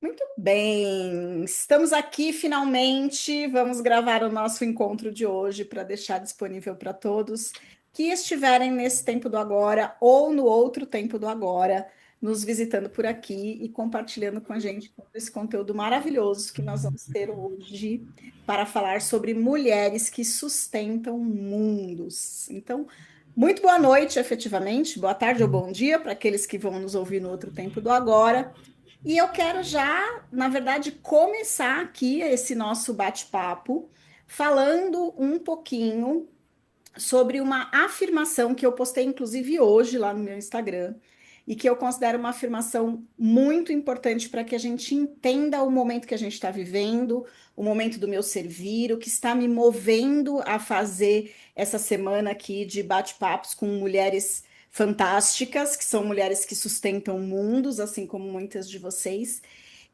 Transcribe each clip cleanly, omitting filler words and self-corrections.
Muito bem, estamos aqui finalmente. Vamos gravar o nosso encontro de hoje para deixar disponível para todos que estiverem nesse tempo do agora ou no outro tempo do agora, nos visitando por aqui e compartilhando com a gente todo esse conteúdo maravilhoso que nós vamos ter hoje para falar sobre mulheres que sustentam mundos. Então, muito boa noite, efetivamente, boa tarde ou bom dia para aqueles que vão nos ouvir no outro tempo do agora. E eu quero já, na verdade, começar aqui esse nosso bate-papo falando um pouquinho sobre uma afirmação que eu postei, inclusive, hoje lá no meu Instagram, e que eu considero uma afirmação muito importante para que a gente entenda o momento que a gente está vivendo, o momento do meu servir, o que está me movendo a fazer essa semana aqui de bate-papos com mulheres fantásticas, que são mulheres que sustentam mundos, assim como muitas de vocês,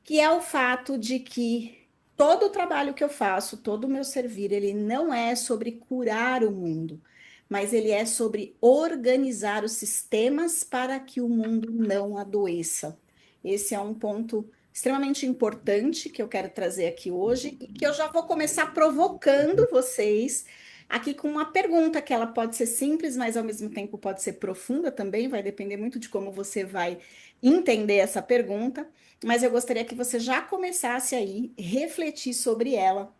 que é o fato de que todo o trabalho que eu faço, todo o meu servir, ele não é sobre curar o mundo, mas ele é sobre organizar os sistemas para que o mundo não adoeça. Esse é um ponto extremamente importante que eu quero trazer aqui hoje e que eu já vou começar provocando vocês aqui com uma pergunta que ela pode ser simples, mas ao mesmo tempo pode ser profunda também, vai depender muito de como você vai entender essa pergunta, mas eu gostaria que você já começasse aí refletir sobre ela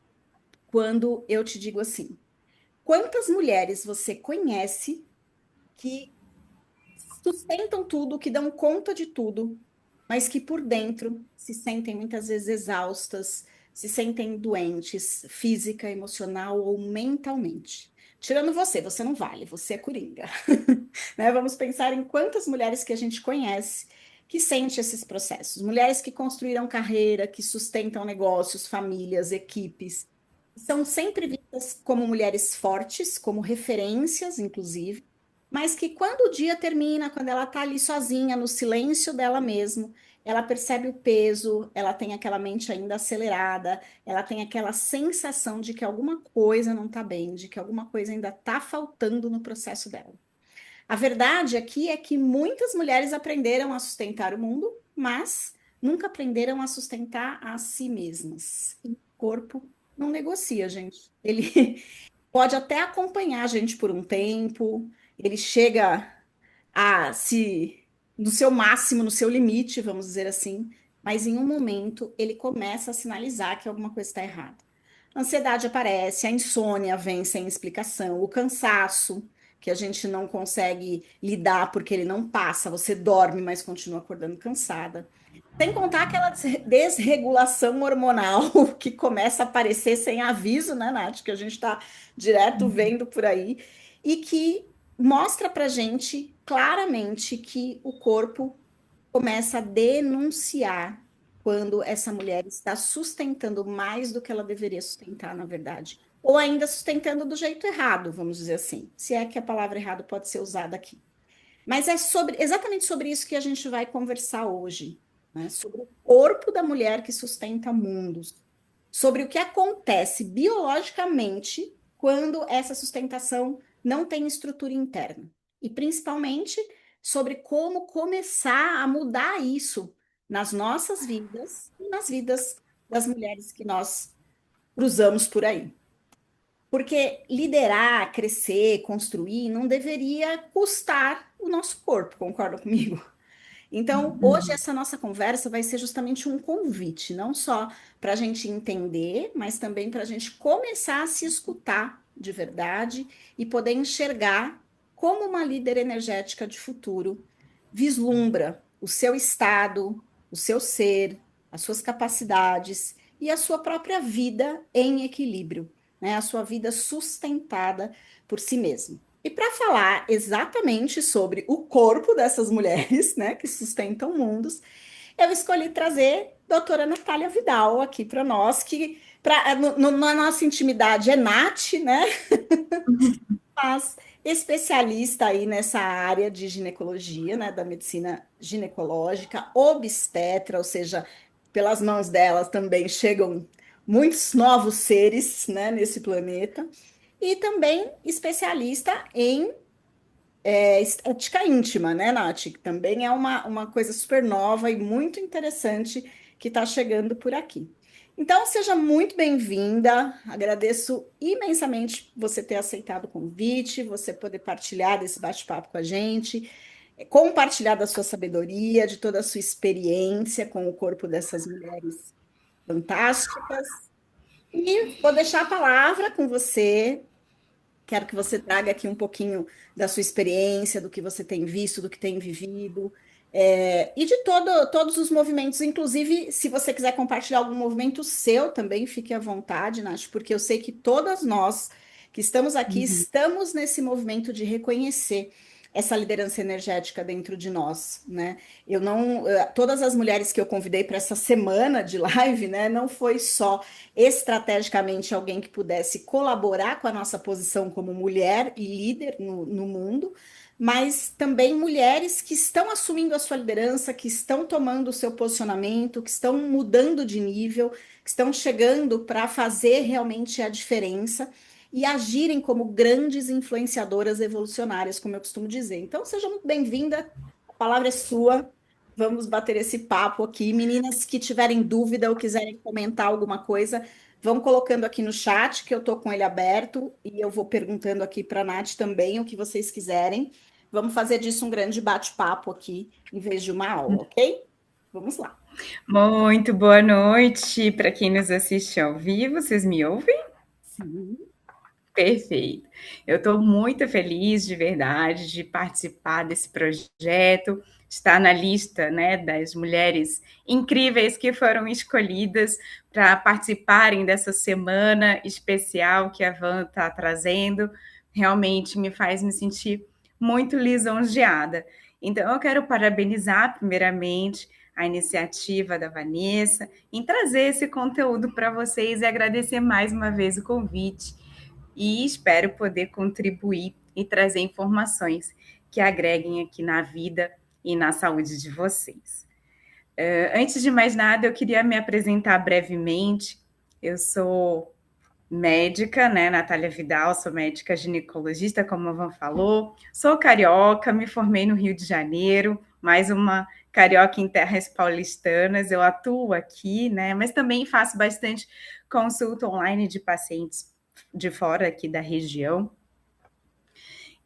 quando eu te digo assim: quantas mulheres você conhece que sustentam tudo, que dão conta de tudo, mas que por dentro se sentem muitas vezes exaustas, se sentem doentes, física, emocional ou mentalmente? Tirando você, você não vale, você é coringa. Né? Vamos pensar em quantas mulheres que a gente conhece que sente esses processos. Mulheres que construíram carreira, que sustentam negócios, famílias, equipes. São sempre vistas como mulheres fortes, como referências, inclusive, mas que quando o dia termina, quando ela está ali sozinha, no silêncio dela mesma, ela percebe o peso, ela tem aquela mente ainda acelerada, ela tem aquela sensação de que alguma coisa não está bem, de que alguma coisa ainda está faltando no processo dela. A verdade aqui é que muitas mulheres aprenderam a sustentar o mundo, mas nunca aprenderam a sustentar a si mesmas. E o corpo não negocia, gente. Ele pode até acompanhar a gente por um tempo, ele chega a se no seu máximo, no seu limite, vamos dizer assim, mas em um momento ele começa a sinalizar que alguma coisa está errada. A ansiedade aparece, a insônia vem sem explicação, o cansaço, que a gente não consegue lidar porque ele não passa, você dorme, mas continua acordando cansada. Sem contar aquela desregulação hormonal que começa a aparecer sem aviso, né, Nath? Que a gente está direto vendo por aí, e que mostra pra gente claramente que o corpo começa a denunciar quando essa mulher está sustentando mais do que ela deveria sustentar, na verdade. Ou ainda sustentando do jeito errado, vamos dizer assim, se é que a palavra errado pode ser usada aqui. Mas é sobre, exatamente sobre isso que a gente vai conversar hoje, né? Sobre o corpo da mulher que sustenta mundos, sobre o que acontece biologicamente quando essa sustentação não tem estrutura interna. E principalmente sobre como começar a mudar isso nas nossas vidas e nas vidas das mulheres que nós cruzamos por aí. Porque liderar, crescer, construir não deveria custar o nosso corpo, concorda comigo? Então, hoje Uhum. essa nossa conversa vai ser justamente um convite, não só para a gente entender, mas também para a gente começar a se escutar de verdade e poder enxergar como uma líder energética de futuro vislumbra o seu estado, o seu ser, as suas capacidades e a sua própria vida em equilíbrio, né? A sua vida sustentada por si mesmo. E para falar exatamente sobre o corpo dessas mulheres, né, que sustentam mundos, eu escolhi trazer a doutora Natália Vidal aqui para nós, que na nossa intimidade é Nath, né, mas especialista aí nessa área de ginecologia, né, da medicina ginecológica, obstetra, ou seja, pelas mãos dela também chegam muitos novos seres, né, nesse planeta, e também especialista em estética íntima, né, Nath? Que também é uma coisa super nova e muito interessante que está chegando por aqui. Então, seja muito bem-vinda. Agradeço imensamente você ter aceitado o convite, você poder partilhar desse bate-papo com a gente, compartilhar da sua sabedoria, de toda a sua experiência com o corpo dessas mulheres fantásticas. E vou deixar a palavra com você. Quero que você traga aqui um pouquinho da sua experiência, do que você tem visto, do que tem vivido, e de todos os movimentos, inclusive, se você quiser compartilhar algum movimento seu também, fique à vontade, Nath, porque eu sei que todas nós que estamos aqui Uhum. estamos nesse movimento de reconhecer essa liderança energética dentro de nós, né? Eu não, todas as mulheres que eu convidei para essa semana de live, né, não foi só estrategicamente alguém que pudesse colaborar com a nossa posição como mulher e líder no mundo, mas também mulheres que estão assumindo a sua liderança, que estão tomando o seu posicionamento, que estão mudando de nível, que estão chegando para fazer realmente a diferença e agirem como grandes influenciadoras evolucionárias, como eu costumo dizer. Então, seja muito bem-vinda, a palavra é sua. Vamos bater esse papo aqui. Meninas que tiverem dúvida ou quiserem comentar alguma coisa, vão colocando aqui no chat, que eu estou com ele aberto, e eu vou perguntando aqui para a Nath também o que vocês quiserem. Vamos fazer disso um grande bate-papo aqui, em vez de uma aula, ok? Vamos lá. Muito boa noite para quem nos assiste ao vivo. Vocês me ouvem? Sim. Perfeito. Eu estou muito feliz de verdade de participar desse projeto, estar na lista, né, das mulheres incríveis que foram escolhidas para participarem dessa semana especial que a Van está trazendo. Realmente me faz me sentir muito lisonjeada. Então, eu quero parabenizar, primeiramente, a iniciativa da Vanessa em trazer esse conteúdo para vocês e agradecer mais uma vez o convite e espero poder contribuir e trazer informações que agreguem aqui na vida e na saúde de vocês. Antes de mais nada, eu queria me apresentar brevemente. Eu sou médica, né, Natália Vidal, sou médica ginecologista, como a Van falou. Sou carioca, me formei no Rio de Janeiro, mais uma carioca em terras paulistanas. Eu atuo aqui, né, mas também faço bastante consulta online de pacientes de fora aqui da região.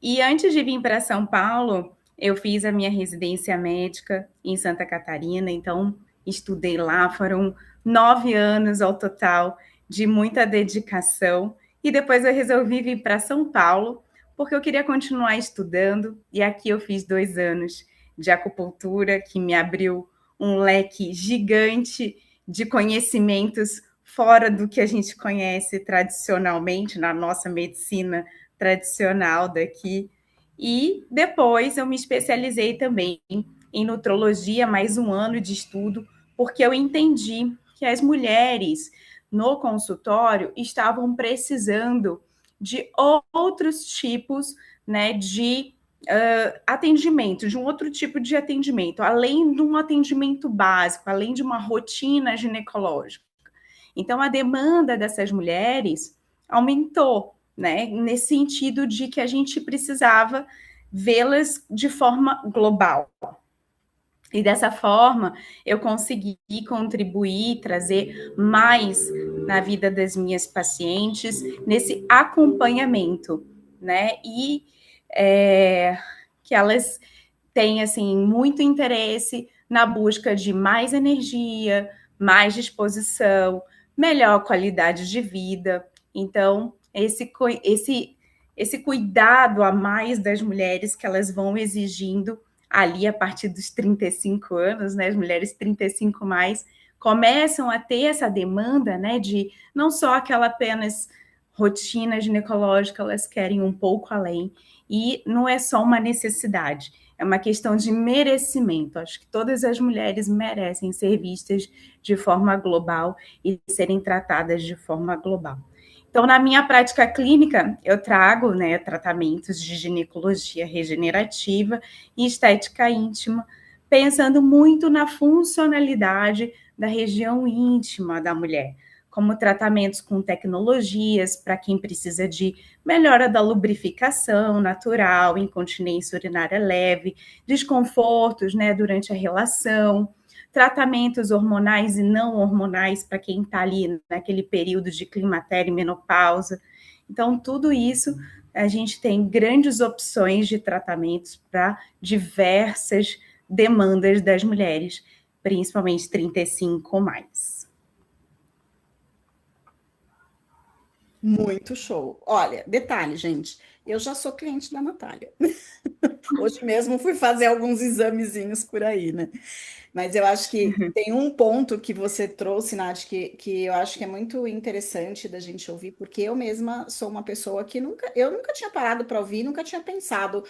E antes de vir para São Paulo, eu fiz a minha residência médica em Santa Catarina, então estudei lá, foram 9 anos ao total de muita dedicação. E depois eu resolvi vir para São Paulo, porque eu queria continuar estudando, e aqui eu fiz 2 anos de acupuntura, que me abriu um leque gigante de conhecimentos fora do que a gente conhece tradicionalmente na nossa medicina tradicional daqui. E depois eu me especializei também em nutrologia, mais um ano de estudo, porque eu entendi que as mulheres no consultório estavam precisando de outros tipos, né, de atendimento, de um outro tipo de atendimento, além de um atendimento básico, além de uma rotina ginecológica. Então, a demanda dessas mulheres aumentou, né? Nesse sentido de que a gente precisava vê-las de forma global. E dessa forma, eu consegui contribuir, trazer mais na vida das minhas pacientes, nesse acompanhamento, né? E que elas têm, assim, muito interesse na busca de mais energia, mais disposição, melhor qualidade de vida. Então, esse cuidado a mais das mulheres que elas vão exigindo ali a partir dos 35 anos, né, as mulheres 35 mais, começam a ter essa demanda, né, de não só aquela apenas rotina ginecológica, elas querem um pouco além, e não é só uma necessidade, é uma questão de merecimento. Acho que todas as mulheres merecem ser vistas de forma global e serem tratadas de forma global. Então, na minha prática clínica, eu trago, né, tratamentos de ginecologia regenerativa e estética íntima, pensando muito na funcionalidade da região íntima da mulher, como tratamentos com tecnologias para quem precisa de melhora da lubrificação natural, incontinência urinária leve, desconfortos, né, durante a relação, tratamentos hormonais e não hormonais para quem está ali naquele período de climatério e menopausa. Então, tudo isso, a gente tem grandes opções de tratamentos para diversas demandas das mulheres, principalmente 35 ou mais. Muito show. Olha, detalhe, gente, eu já sou cliente da Natália. Hoje mesmo fui fazer alguns examezinhos por aí, né? Mas eu acho que tem um ponto que você trouxe, Nath, que eu acho que é muito interessante da gente ouvir, porque eu mesma sou uma pessoa que eu nunca tinha parado para ouvir, nunca tinha pensado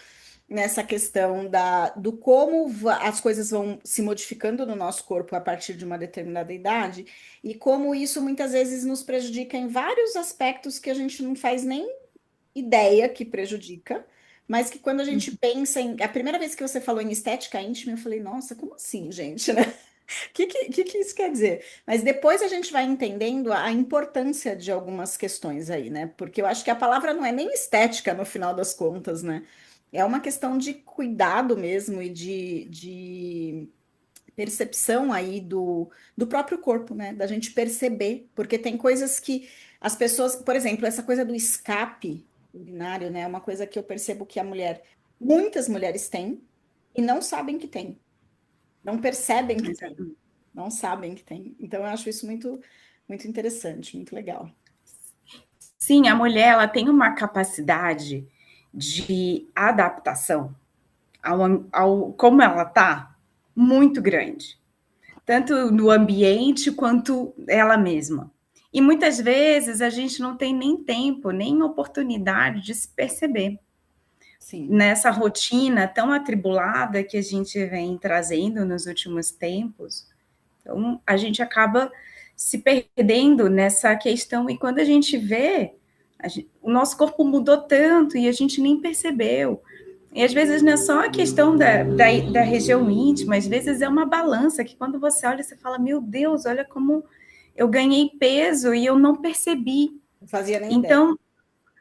nessa questão do como as coisas vão se modificando no nosso corpo a partir de uma determinada idade e como isso muitas vezes nos prejudica em vários aspectos que a gente não faz nem ideia que prejudica, mas que quando a gente pensa em. A primeira vez que você falou em estética íntima, eu falei, nossa, como assim, gente, né? O que isso quer dizer? Mas depois a gente vai entendendo a importância de algumas questões aí, né? Porque eu acho que a palavra não é nem estética no final das contas, né? É uma questão de cuidado mesmo e de percepção aí do próprio corpo, né? Da gente perceber, porque tem coisas que as pessoas, por exemplo, essa coisa do escape urinário, né? É uma coisa que eu percebo que muitas mulheres têm e não sabem que tem, não percebem que tem, Exatamente. não sabem que tem. Então eu acho isso muito, muito interessante, muito legal. Sim, a mulher ela tem uma capacidade de adaptação ao como ela está muito grande, tanto no ambiente quanto ela mesma. E muitas vezes a gente não tem nem tempo, nem oportunidade de se perceber Sim. nessa rotina tão atribulada que a gente vem trazendo nos últimos tempos. Então, a gente acaba se perdendo nessa questão, e quando a gente vê, o nosso corpo mudou tanto e a gente nem percebeu. E às vezes não é só a questão da região íntima, às vezes é uma balança que quando você olha, você fala, meu Deus, olha como eu ganhei peso e eu não percebi. Não fazia nem ideia. Então,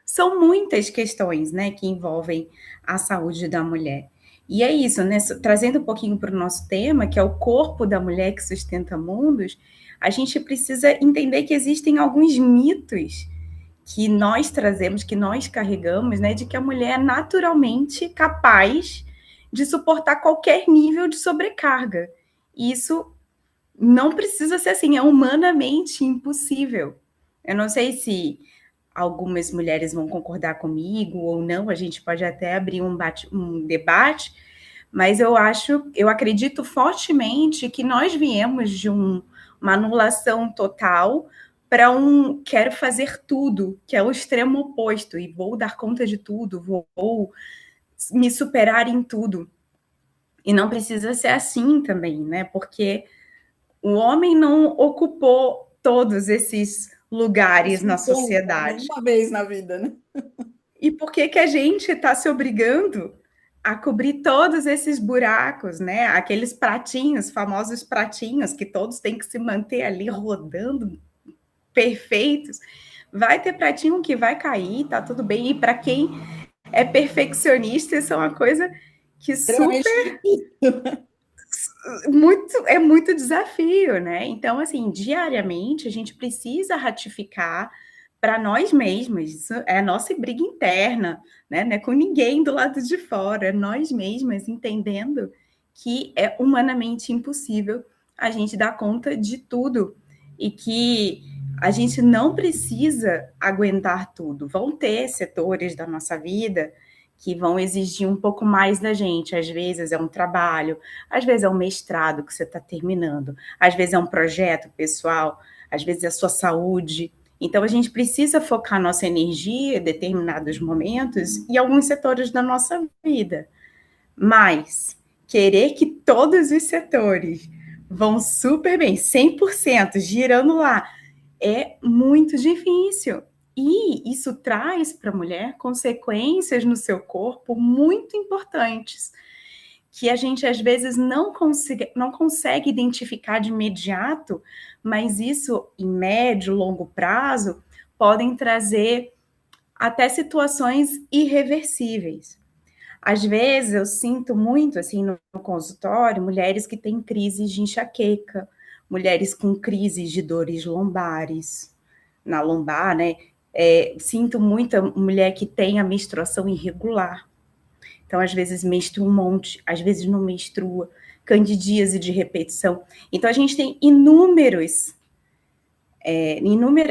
são muitas questões, né, que envolvem a saúde da mulher. E é isso, né, trazendo um pouquinho para o nosso tema, que é o corpo da mulher que sustenta mundos, a gente precisa entender que existem alguns mitos que nós trazemos, que nós carregamos, né, de que a mulher é naturalmente capaz de suportar qualquer nível de sobrecarga. E isso não precisa ser assim, é humanamente impossível. Eu não sei se algumas mulheres vão concordar comigo ou não, a gente pode até abrir um debate, mas eu acredito fortemente que nós viemos de uma anulação total para quero fazer tudo, que é o extremo oposto, e vou dar conta de tudo, vou me superar em tudo. E não precisa ser assim também, né? Porque o homem não ocupou todos esses lugares na sociedade. Uma vez na vida, né? E por que que a gente está se obrigando a cobrir todos esses buracos, né? Aqueles pratinhos, famosos pratinhos, que todos têm que se manter ali rodando perfeitos. Vai ter pratinho que vai cair, tá tudo bem. E para quem é perfeccionista, isso é uma coisa que Extremamente difícil. é muito desafio, né? Então, assim, diariamente a gente precisa ratificar para nós mesmos, isso é a nossa briga interna, né? Não é com ninguém do lado de fora, é nós mesmas entendendo que é humanamente impossível a gente dar conta de tudo e que a gente não precisa aguentar tudo. Vão ter setores da nossa vida que vão exigir um pouco mais da gente. Às vezes é um trabalho, às vezes é um mestrado que você está terminando, às vezes é um projeto pessoal, às vezes é a sua saúde. Então, a gente precisa focar nossa energia em determinados momentos e alguns setores da nossa vida. Mas querer que todos os setores vão super bem, 100% girando lá, é muito difícil. E isso traz para a mulher consequências no seu corpo muito importantes, que a gente às vezes não consegue identificar de imediato, mas isso em médio, longo prazo, podem trazer até situações irreversíveis. Às vezes eu sinto muito, assim, no consultório, mulheres que têm crises de enxaqueca, mulheres com crises de dores lombares, na lombar, né? Sinto muita mulher que tem a menstruação irregular. Então, às vezes menstrua um monte, às vezes não menstrua, candidíase de repetição. Então, a gente tem inúmeras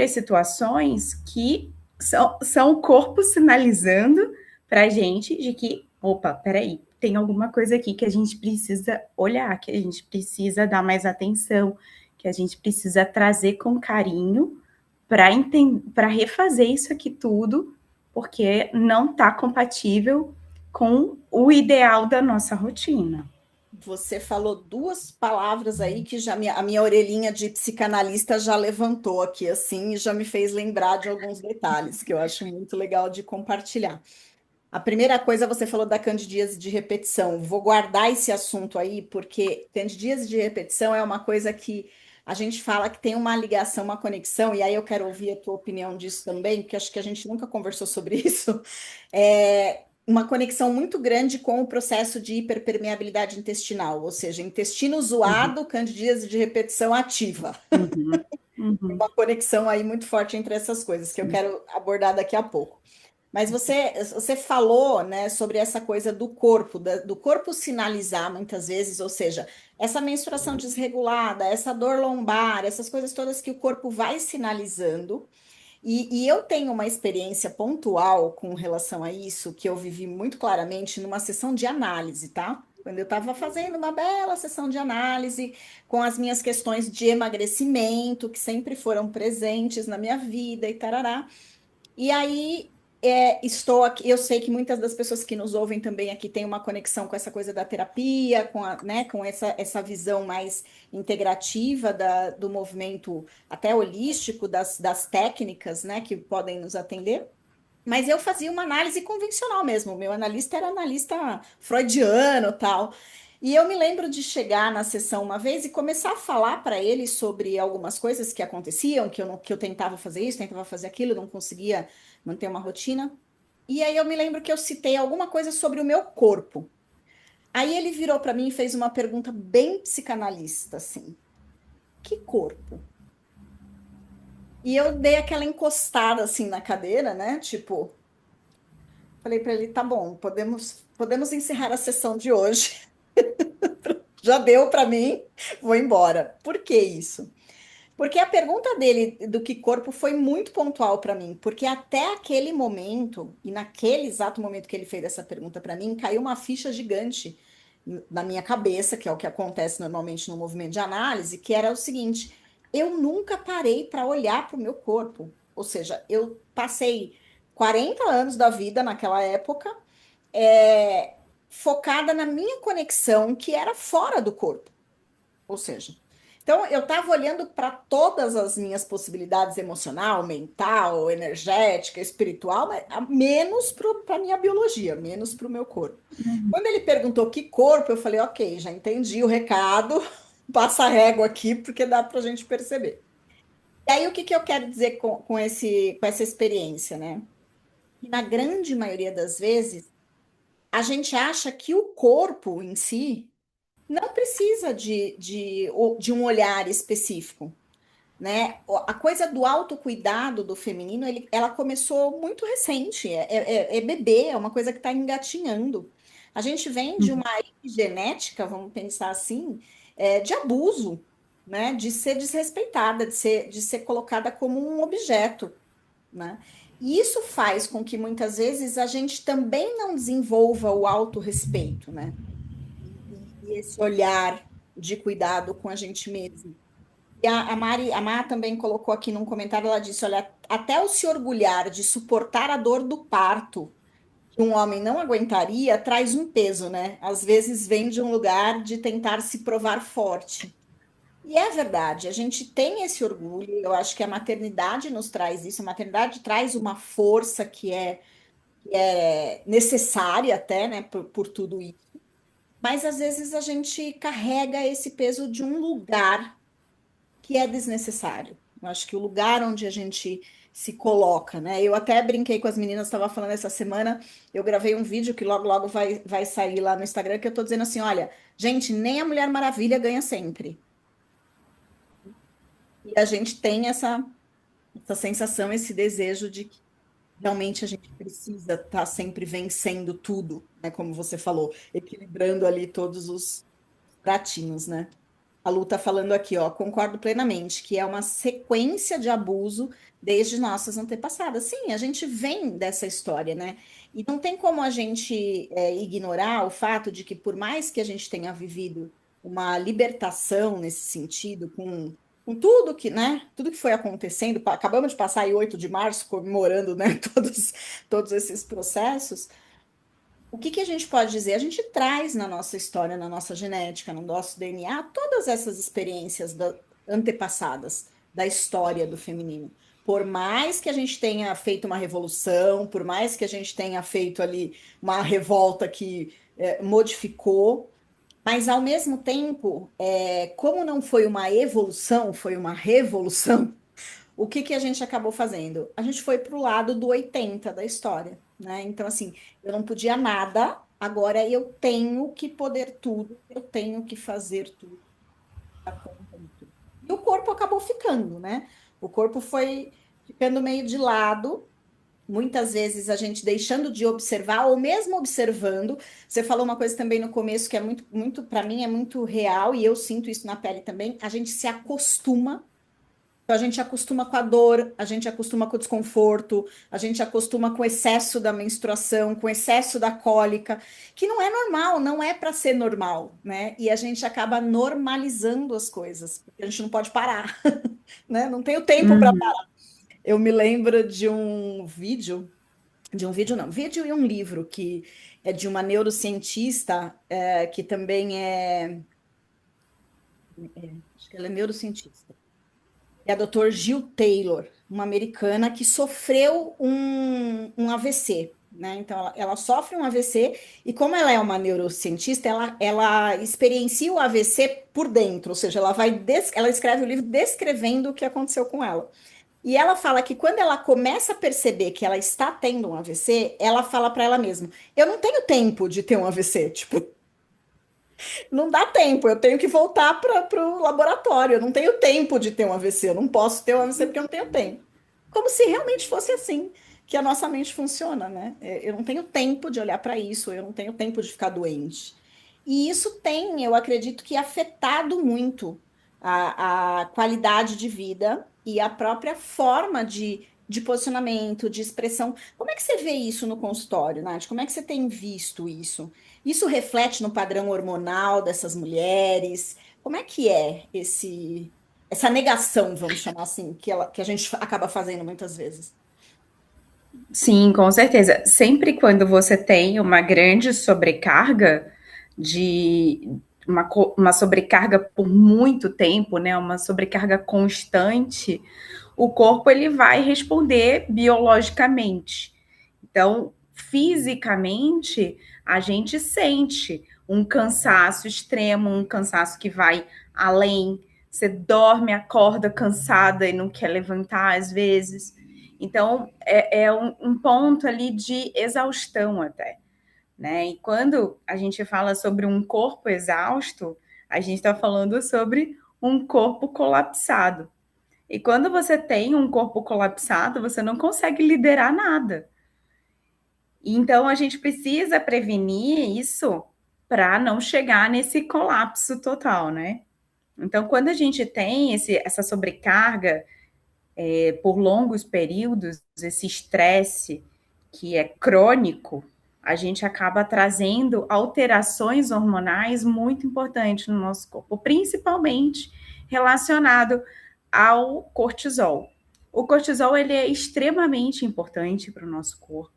situações que são o corpo sinalizando para a gente de que, opa, peraí, tem alguma coisa aqui que a gente precisa olhar, que a gente precisa dar mais atenção, que a gente precisa trazer com carinho para refazer isso aqui tudo, porque não está compatível com o ideal da nossa rotina. Você falou duas palavras aí que já a minha orelhinha de psicanalista já levantou aqui assim e já me fez lembrar de alguns detalhes que eu acho muito legal de compartilhar. A primeira coisa você falou da candidíase de repetição. Vou guardar esse assunto aí porque candidíase de repetição é uma coisa que a gente fala que tem uma ligação, uma conexão, e aí eu quero ouvir a tua opinião disso também, porque acho que a gente nunca conversou sobre isso. Uma conexão muito grande com o processo de hiperpermeabilidade intestinal, ou seja, intestino Uhum, zoado, candidíase de repetição ativa. uhum, uhum, Uma conexão aí muito forte entre essas coisas que eu sim. quero abordar daqui a pouco. Mas você falou, né, sobre essa coisa do corpo, do corpo sinalizar muitas vezes, ou seja, essa menstruação desregulada, essa dor lombar, essas coisas todas que o corpo vai sinalizando. E eu tenho uma experiência pontual com relação a isso, que eu vivi muito claramente numa sessão de análise, tá? Quando eu estava fazendo uma bela sessão de análise com as minhas questões de emagrecimento, que sempre foram presentes na minha vida e tarará. E aí estou aqui. Eu sei que muitas das pessoas que nos ouvem também aqui têm uma conexão com essa coisa da terapia, né, com essa visão mais integrativa do movimento até holístico, das técnicas, né, que podem nos atender. Mas eu fazia uma análise convencional mesmo. O meu analista era analista freudiano, tal. E eu me lembro de chegar na sessão uma vez e começar a falar para ele sobre algumas coisas que aconteciam, que eu tentava fazer isso, tentava fazer aquilo, não conseguia manter uma rotina. E aí eu me lembro que eu citei alguma coisa sobre o meu corpo. Aí ele virou para mim e fez uma pergunta bem psicanalista, assim: que corpo? E eu dei aquela encostada assim na cadeira, né? Tipo, falei para ele: tá bom, podemos encerrar a sessão de hoje. Já deu para mim, vou embora. Por que isso? Porque a pergunta dele do que corpo foi muito pontual para mim, porque até aquele momento, e naquele exato momento que ele fez essa pergunta para mim, caiu uma ficha gigante na minha cabeça, que é o que acontece normalmente no movimento de análise, que era o seguinte: eu nunca parei para olhar para o meu corpo. Ou seja, eu passei 40 anos da vida naquela época, é, focada na minha conexão que era fora do corpo. Ou seja, então eu estava olhando para todas as minhas possibilidades emocional, mental, energética, espiritual, mas menos para a minha biologia, menos para o meu corpo. Quando ele perguntou que corpo, eu falei, ok, já entendi o recado, passa a régua aqui, porque dá para a gente perceber. E aí, o que eu quero dizer com essa experiência, né? Que na grande maioria das vezes, a gente acha que o corpo em si não precisa de um olhar específico, né? A coisa do autocuidado do feminino, ela começou muito recente, é bebê, é uma coisa que está engatinhando. A gente vem de uma genética, vamos pensar assim, de abuso, né? De ser desrespeitada, de ser colocada como um objeto, né? E isso faz com que muitas vezes a gente também não desenvolva o autorrespeito, né? E esse olhar de cuidado com a gente mesmo. E a Má também colocou aqui num comentário, ela disse, olha, até o se orgulhar de suportar a dor do parto que um homem não aguentaria traz um peso, né? Às vezes vem de um lugar de tentar se provar forte. E é verdade, a gente tem esse orgulho, eu acho que a maternidade nos traz isso, a maternidade traz uma força que é necessária até, né, por tudo isso. Mas às vezes a gente carrega esse peso de um lugar que é desnecessário. Eu acho que o lugar onde a gente se coloca, né? Eu até brinquei com as meninas, estava falando essa semana, eu gravei um vídeo que logo, logo vai sair lá no Instagram, que eu tô dizendo assim, olha, gente, nem a Mulher Maravilha ganha sempre. E a gente tem essa sensação, esse desejo de que realmente a gente precisa estar sempre vencendo tudo, né? Como você falou, equilibrando ali todos os pratinhos, né? A Lu tá falando aqui, ó, concordo plenamente, que é uma sequência de abuso desde nossas antepassadas. Sim, a gente vem dessa história, né? E não tem como a gente ignorar o fato de que, por mais que a gente tenha vivido uma libertação nesse sentido, com tudo que, né? Tudo que foi acontecendo, acabamos de passar aí 8 de março, comemorando, né? Todos esses processos. O que que a gente pode dizer? A gente traz na nossa história, na nossa genética, no nosso DNA, todas essas experiências antepassadas da história do feminino. Por mais que a gente tenha feito uma revolução, por mais que a gente tenha feito ali uma revolta que modificou, mas ao mesmo tempo, como não foi uma evolução, foi uma revolução, o que que a gente acabou fazendo? A gente foi para o lado do 80 da história, né? Então, assim, eu não podia nada, agora eu tenho que poder tudo, eu tenho que fazer tudo, dar conta de tudo. E o corpo acabou ficando, né? O corpo foi ficando meio de lado, muitas vezes a gente deixando de observar, ou mesmo observando. Você falou uma coisa também no começo que é muito, para mim, é muito real, e eu sinto isso na pele também. A gente se acostuma, então, a gente acostuma com a dor, a gente acostuma com o desconforto, a gente acostuma com o excesso da menstruação, com o excesso da cólica, que não é normal, não é para ser normal, né? E a gente acaba normalizando as coisas, porque a gente não pode parar, né? Não tenho tempo para Uhum. parar. Eu me lembro de um vídeo não, vídeo e um livro que é de uma neurocientista que também acho que ela é neurocientista. É a doutor Jill Taylor, uma americana que sofreu um AVC, né? Então, ela sofre um AVC e como ela é uma neurocientista, ela experiencia o AVC por dentro, ou seja, ela escreve o livro descrevendo o que aconteceu com ela. E ela fala que quando ela começa a perceber que ela está tendo um AVC, ela fala para ela mesma: eu não tenho tempo de ter um AVC, tipo, não dá tempo, eu tenho que voltar para o laboratório, eu não tenho tempo de ter um AVC, eu não posso ter um AVC porque eu não tenho tempo. Como se realmente fosse assim que a nossa mente funciona, né? Eu não tenho tempo de olhar para isso, eu não tenho tempo de ficar doente. E isso tem, eu acredito que afetado muito a qualidade de vida e a própria forma de posicionamento, de expressão. Como é que você vê isso no consultório, Nath? Como é que você tem visto isso? Isso reflete no padrão hormonal dessas mulheres? Como é que é essa negação, vamos chamar assim, que a gente acaba fazendo muitas vezes? Sim, com certeza. Sempre quando você tem uma grande sobrecarga de uma sobrecarga por muito tempo, né, uma sobrecarga constante, o corpo ele vai responder biologicamente. Então, fisicamente, a gente sente um cansaço extremo, um cansaço que vai além. Você dorme, acorda cansada e não quer levantar às vezes. Então, é um ponto ali de exaustão até, né? E quando a gente fala sobre um corpo exausto, a gente está falando sobre um corpo colapsado. E quando você tem um corpo colapsado, você não consegue liderar nada. Então, a gente precisa prevenir isso para não chegar nesse colapso total, né? Então, quando a gente tem essa sobrecarga por longos períodos, esse estresse que é crônico, a gente acaba trazendo alterações hormonais muito importantes no nosso corpo, principalmente relacionado ao cortisol. O cortisol ele é extremamente importante para o nosso corpo.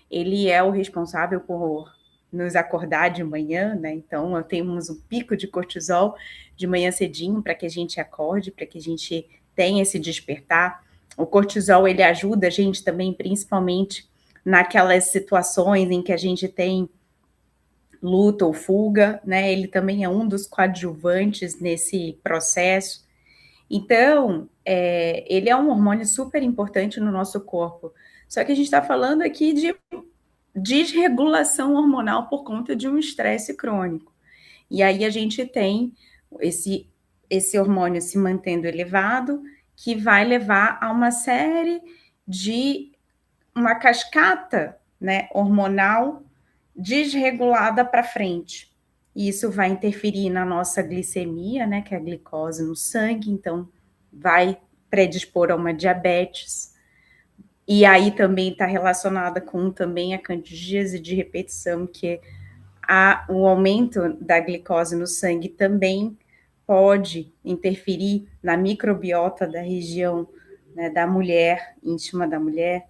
Ele é o responsável por nos acordar de manhã, né? Então, temos um pico de cortisol de manhã cedinho para que a gente acorde, para que a gente tenha esse despertar. O cortisol ele ajuda a gente também, principalmente naquelas situações em que a gente tem luta ou fuga, né? Ele também é um dos coadjuvantes nesse processo. Então, ele é um hormônio super importante no nosso corpo. Só que a gente está falando aqui de desregulação hormonal por conta de um estresse crônico. E aí a gente tem esse, esse hormônio se mantendo elevado, que vai levar a uma série de uma cascata, né, hormonal desregulada para frente. E isso vai interferir na nossa glicemia, né, que é a glicose no sangue, então vai predispor a uma diabetes. E aí também está relacionada com também a candidíase de repetição, que o aumento da glicose no sangue também pode interferir na microbiota da região, né, da mulher, íntima da mulher.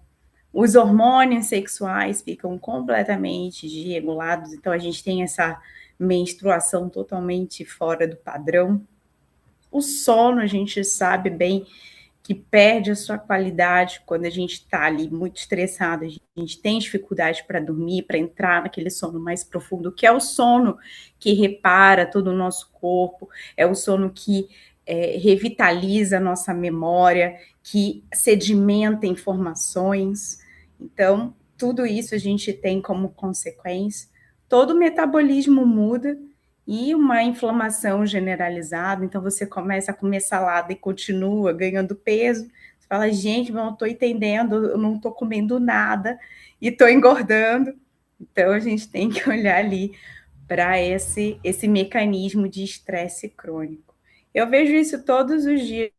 Os hormônios sexuais ficam completamente desregulados, então a gente tem essa menstruação totalmente fora do padrão. O sono, a gente sabe bem que perde a sua qualidade quando a gente está ali muito estressado, a gente tem dificuldade para dormir, para entrar naquele sono mais profundo, que é o sono que repara todo o nosso corpo, é o sono que revitaliza a nossa memória, que sedimenta informações. Então, tudo isso a gente tem como consequência. Todo o metabolismo muda e uma inflamação generalizada. Então, você começa a comer salada e continua ganhando peso. Você fala, gente, não estou entendendo, eu não estou comendo nada e estou engordando. Então, a gente tem que olhar ali para esse mecanismo de estresse crônico. Eu vejo isso todos os dias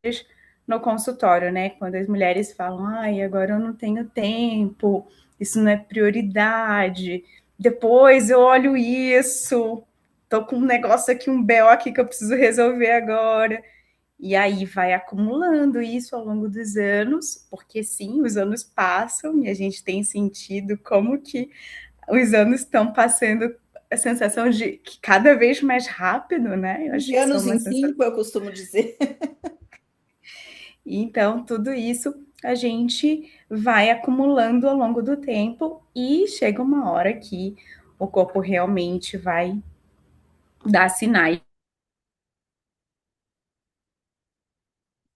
no consultório, né? Quando as mulheres falam, ai, agora eu não tenho tempo, isso não é prioridade, depois eu olho isso, tô com um negócio aqui, um BO aqui que eu preciso resolver agora. E aí vai acumulando isso ao longo dos anos, porque sim, os anos passam e a gente tem sentido como que os anos estão passando a sensação de que cada vez mais rápido, né? Eu acho De que isso é anos uma em sensação. cinco, eu costumo dizer. Então, tudo isso a gente vai acumulando ao longo do tempo e chega uma hora que o corpo realmente vai dar sinais.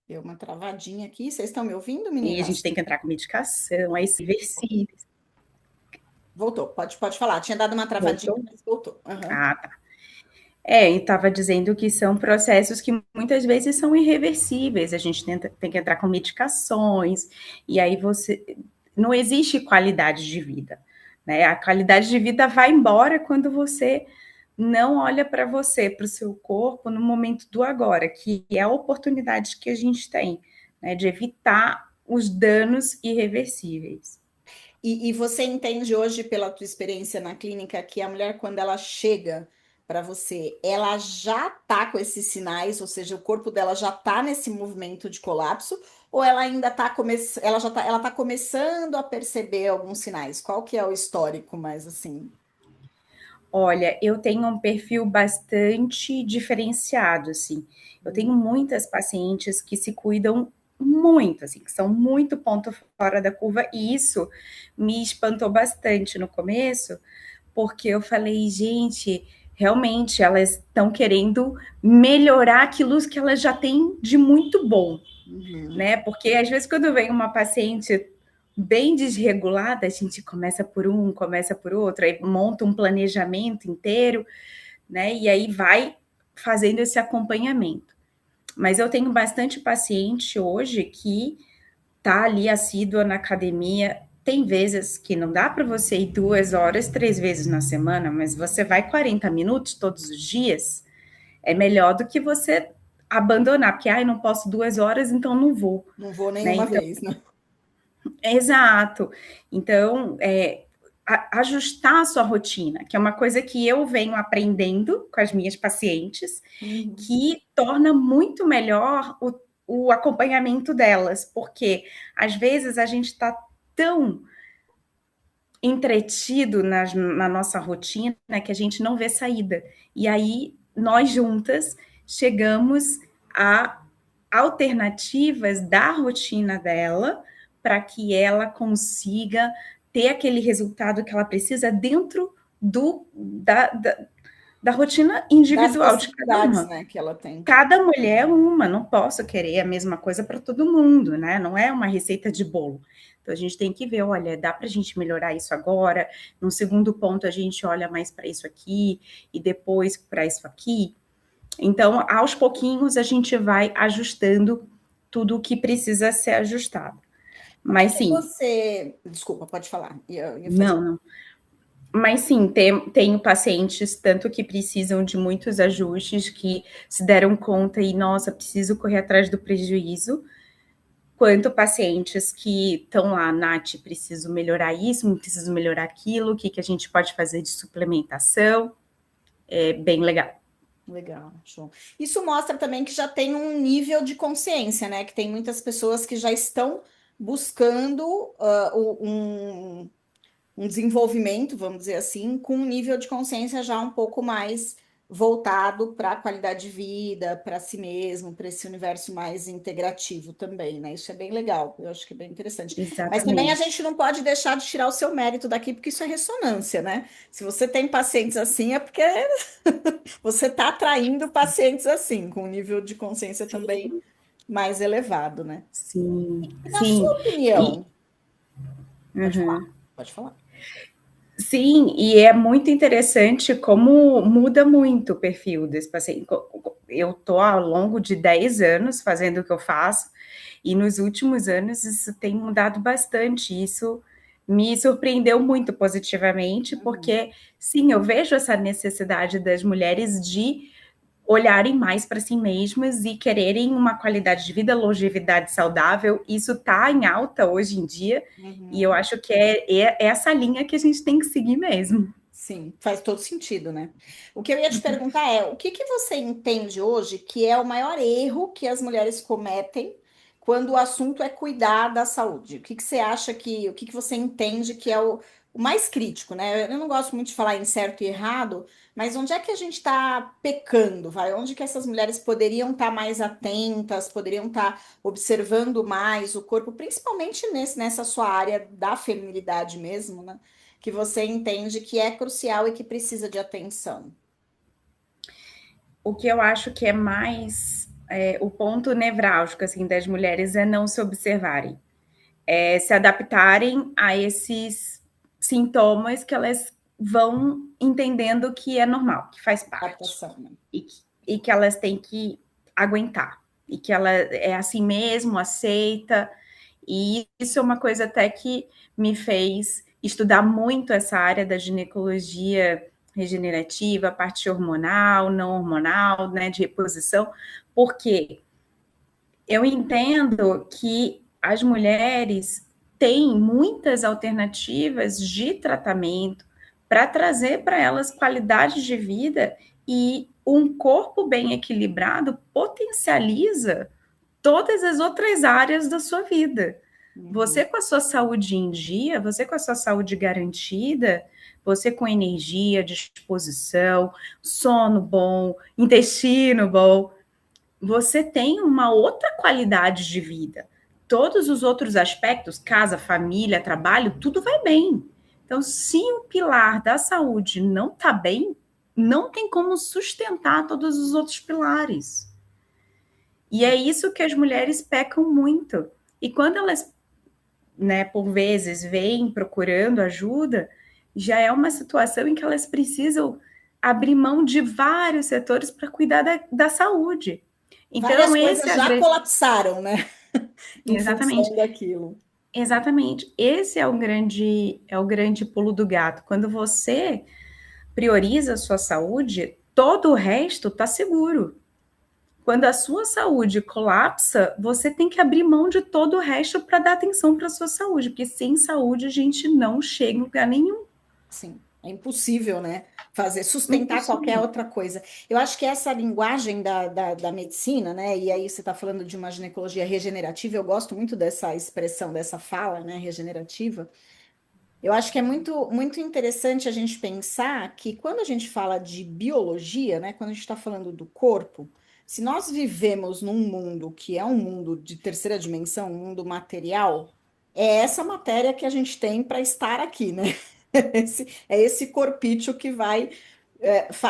Deu uma travadinha aqui. Vocês estão me ouvindo, E a gente meninas? tem que entrar com medicação, aí se reversible. Voltou, pode falar. Tinha dado uma travadinha, Voltou? mas voltou. Aham. Ah, tá. E estava dizendo que são processos que muitas vezes são irreversíveis. A gente tem que entrar com medicações, e aí você. Não existe qualidade de vida. Né? A qualidade de vida vai embora quando você não olha para você, para o seu corpo, no momento do agora, que é a oportunidade que a gente tem, né, de evitar os danos irreversíveis. E você entende hoje, pela tua experiência na clínica, que a mulher, quando ela chega para você, ela já tá com esses sinais, ou seja, o corpo dela já tá nesse movimento de colapso, ou ela ainda tá ela tá começando a perceber alguns sinais? Qual que é o histórico mais assim? Olha, eu tenho um perfil bastante diferenciado, assim. Eu tenho muitas pacientes que se cuidam muito, assim, que são muito ponto fora da curva, e isso me espantou bastante no começo, porque eu falei, gente, realmente elas estão querendo melhorar aquilo que elas já têm de muito bom, Uhum. né? Porque às vezes quando vem uma paciente bem desregulada, a gente começa por um, começa por outro, aí monta um planejamento inteiro, né? E aí vai fazendo esse acompanhamento. Mas eu tenho bastante paciente hoje que tá ali assídua na academia. Tem vezes que não dá para você ir 2 horas, 3 vezes na semana, mas você vai 40 minutos todos os dias, é melhor do que você abandonar, porque ai, não posso 2 horas, então não vou, Não vou né? nenhuma Então, vez, né? exato. Então, ajustar a sua rotina, que é uma coisa que eu venho aprendendo com as minhas pacientes, Uhum. que torna muito melhor o acompanhamento delas, porque às vezes a gente está tão entretido na nossa rotina que a gente não vê saída. E aí, nós juntas chegamos a alternativas da rotina dela para que ela consiga ter aquele resultado que ela precisa dentro da rotina Das individual de cada possibilidades, uma. né, que ela tem. Cada mulher é uma, não posso querer a mesma coisa para todo mundo, né? Não é uma receita de bolo. Então a gente tem que ver, olha, dá para a gente melhorar isso agora. No segundo ponto, a gente olha mais para isso aqui e depois para isso aqui. Então, aos pouquinhos, a gente vai ajustando tudo o que precisa ser ajustado. O que Mas que sim, você... Desculpa, pode falar. Ia fazer... não. Mas sim, tenho pacientes tanto que precisam de muitos ajustes, que se deram conta e, nossa, preciso correr atrás do prejuízo, quanto pacientes que estão lá, Nath, preciso melhorar isso, preciso melhorar aquilo, o que, que a gente pode fazer de suplementação. É bem legal. Legal, show. Isso mostra também que já tem um nível de consciência, né? Que tem muitas pessoas que já estão buscando um desenvolvimento, vamos dizer assim, com um nível de consciência já um pouco mais voltado para a qualidade de vida, para si mesmo, para esse universo mais integrativo também, né? Isso é bem legal, eu acho que é bem interessante. Mas também a Exatamente. gente não pode deixar de tirar o seu mérito daqui, porque isso é ressonância, né? Se você tem pacientes assim, é porque você está atraindo pacientes assim, com um nível de consciência também Sim, mais elevado, né? sim, E na sim. sua E, opinião, pode falar, uhum. pode falar. Sim, e é muito interessante como muda muito o perfil desse paciente. Eu estou ao longo de 10 anos fazendo o que eu faço, e nos últimos anos isso tem mudado bastante. Isso me surpreendeu muito positivamente, Uhum. porque sim, eu vejo essa necessidade das mulheres de olharem mais para si mesmas e quererem uma qualidade de vida, longevidade saudável. Isso está em alta hoje em dia, e eu Uhum. acho que é essa linha que a gente tem que seguir mesmo. Sim, faz todo sentido, né? O que eu ia te perguntar é, o que que você entende hoje que é o maior erro que as mulheres cometem quando o assunto é cuidar da saúde? O que que você acha que, o que que você entende que é o mais crítico, né? Eu não gosto muito de falar em certo e errado, mas onde é que a gente está pecando, vai? Onde que essas mulheres poderiam estar mais atentas, poderiam estar observando mais o corpo, principalmente nessa sua área da feminilidade mesmo, né? Que você entende que é crucial e que precisa de atenção. O que eu acho que é mais o ponto nevrálgico assim das mulheres é não se observarem, é se adaptarem a esses sintomas que elas vão entendendo que é normal, que faz parte Adaptação, né? e que elas têm que aguentar e que ela é assim mesmo, aceita. E isso é uma coisa até que me fez estudar muito essa área da ginecologia regenerativa, a parte hormonal, não hormonal, né, de reposição, porque eu entendo que as mulheres têm muitas alternativas de tratamento para trazer para elas qualidade de vida, e um corpo bem equilibrado potencializa todas as outras áreas da sua vida. Você Uhum. com a sua saúde em dia, você com a sua saúde garantida, você com energia, disposição, sono bom, intestino bom, você tem uma outra qualidade de vida. Todos os outros aspectos, casa, família, trabalho, tudo vai bem. Então, se o pilar da saúde não está bem, não tem como sustentar todos os outros pilares. E é isso que as mulheres pecam muito. E quando elas, né, por vezes, vêm procurando ajuda, já é uma situação em que elas precisam abrir mão de vários setores para cuidar da saúde. Várias Então, esse coisas é a já grande. colapsaram, né? Em Exatamente, função daquilo. exatamente. Esse é o grande pulo do gato. Quando você prioriza a sua saúde, todo o resto está seguro. Quando a sua saúde colapsa, você tem que abrir mão de todo o resto para dar atenção para a sua saúde, porque sem saúde a gente não chega em lugar nenhum. Sim, é impossível, né? Fazer, sustentar qualquer Impossível. outra coisa. Eu acho que essa linguagem da medicina, né? E aí você está falando de uma ginecologia regenerativa, eu gosto muito dessa expressão, dessa fala, né? Regenerativa. Eu acho que é muito interessante a gente pensar que quando a gente fala de biologia, né, quando a gente está falando do corpo, se nós vivemos num mundo que é um mundo de terceira dimensão, um mundo material, é essa matéria que a gente tem para estar aqui, né? É esse corpício que vai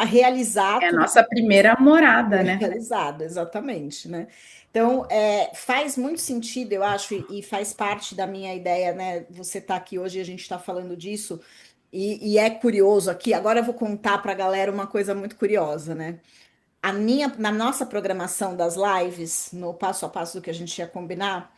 realizar É a tudo nossa primeira morada, né? realizado, exatamente, né? Então, faz muito sentido, eu acho, e faz parte da minha ideia, né? Você está aqui hoje e a gente está falando disso, e é curioso aqui. Agora eu vou contar para a galera uma coisa muito curiosa, né? Na nossa programação das lives, no passo a passo do que a gente ia combinar,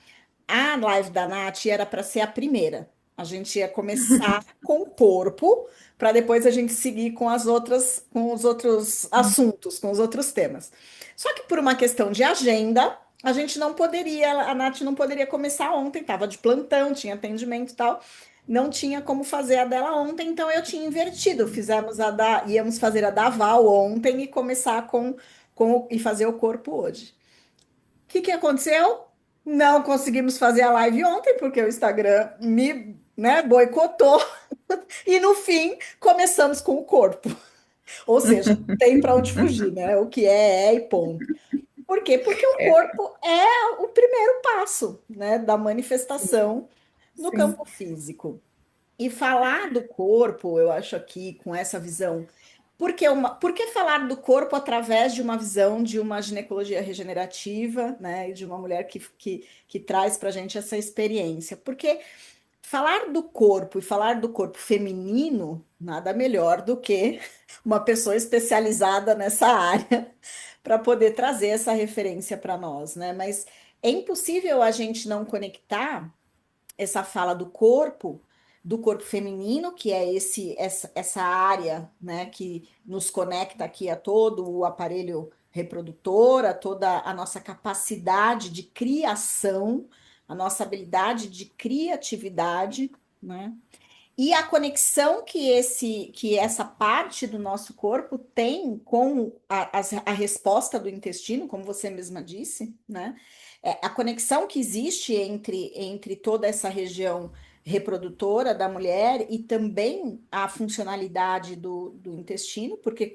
a live da Nath era para ser a primeira. A gente ia começar com o corpo, para depois a gente seguir com com os outros assuntos, com os outros temas. Só que por uma questão de agenda, a gente não poderia, a Nath não poderia começar ontem, estava de plantão, tinha atendimento e tal. Não tinha como fazer a dela ontem, então eu tinha invertido. Íamos fazer a da Val ontem e começar e fazer o corpo hoje. O que que aconteceu? Não conseguimos fazer a live ontem, porque o Instagram me, né, boicotou. E no fim, começamos com o corpo. Ou seja, não tem para onde fugir, né? O que é e ponto. Por quê? Porque o É, corpo é o primeiro passo, né, da manifestação no sim. campo físico. E falar do corpo, eu acho aqui, com essa visão. Por que falar do corpo através de uma visão de uma ginecologia regenerativa, né? E de uma mulher que traz para a gente essa experiência? Porque falar do corpo e falar do corpo feminino, nada melhor do que uma pessoa especializada nessa área para poder trazer essa referência para nós, né? Mas é impossível a gente não conectar essa fala do corpo feminino, que é essa área, né, que nos conecta aqui a todo o aparelho reprodutor, a toda a nossa capacidade de criação, a nossa habilidade de criatividade, né? E a conexão que essa parte do nosso corpo tem com a resposta do intestino, como você mesma disse, né? A conexão que existe entre toda essa região reprodutora da mulher e também a funcionalidade do intestino, porque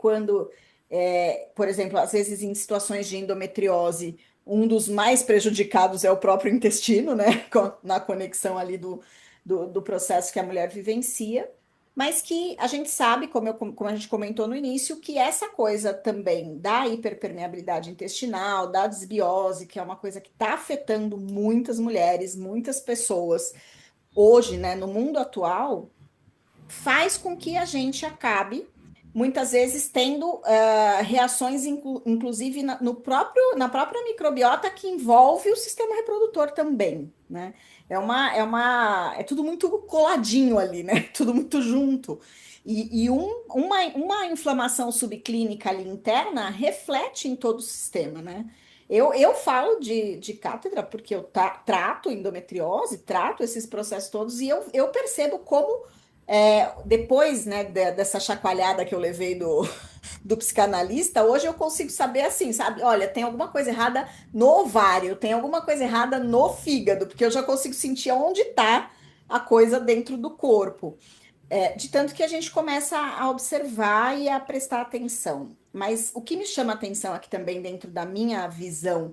por exemplo, às vezes em situações de endometriose, um dos mais prejudicados é o próprio intestino, né? Na conexão ali do processo que a mulher vivencia, mas que a gente sabe, como a gente comentou no início, que essa coisa também da hiperpermeabilidade intestinal, da desbiose, que é uma coisa que está afetando muitas mulheres, muitas pessoas hoje, né, no mundo atual, faz com que a gente acabe muitas vezes tendo reações, inclusive na própria microbiota que envolve o sistema reprodutor também, né? É tudo muito coladinho ali, né? Tudo muito junto. Uma inflamação subclínica ali interna reflete em todo o sistema, né? Eu falo de cátedra porque eu trato endometriose, trato esses processos todos e eu percebo como depois, né, dessa chacoalhada que eu levei do psicanalista, hoje eu consigo saber assim, sabe? Olha, tem alguma coisa errada no ovário, tem alguma coisa errada no fígado, porque eu já consigo sentir onde está a coisa dentro do corpo. De tanto que a gente começa a observar e a prestar atenção. Mas o que me chama atenção aqui também, dentro da minha visão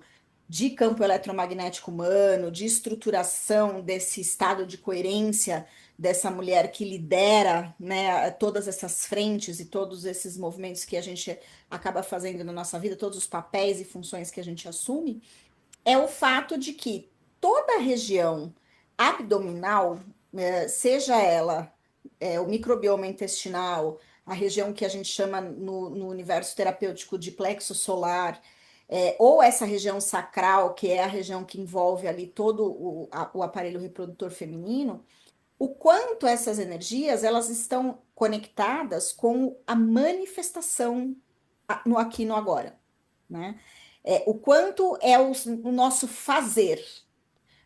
de campo eletromagnético humano, de estruturação desse estado de coerência dessa mulher que lidera, né, todas essas frentes e todos esses movimentos que a gente acaba fazendo na nossa vida, todos os papéis e funções que a gente assume, é o fato de que toda a região abdominal, seja ela o microbioma intestinal, a região que a gente chama no universo terapêutico de plexo solar, ou essa região sacral, que é a região que envolve ali todo o aparelho reprodutor feminino, o quanto essas energias elas estão conectadas com a manifestação no aqui e no agora, né? O quanto é o nosso fazer,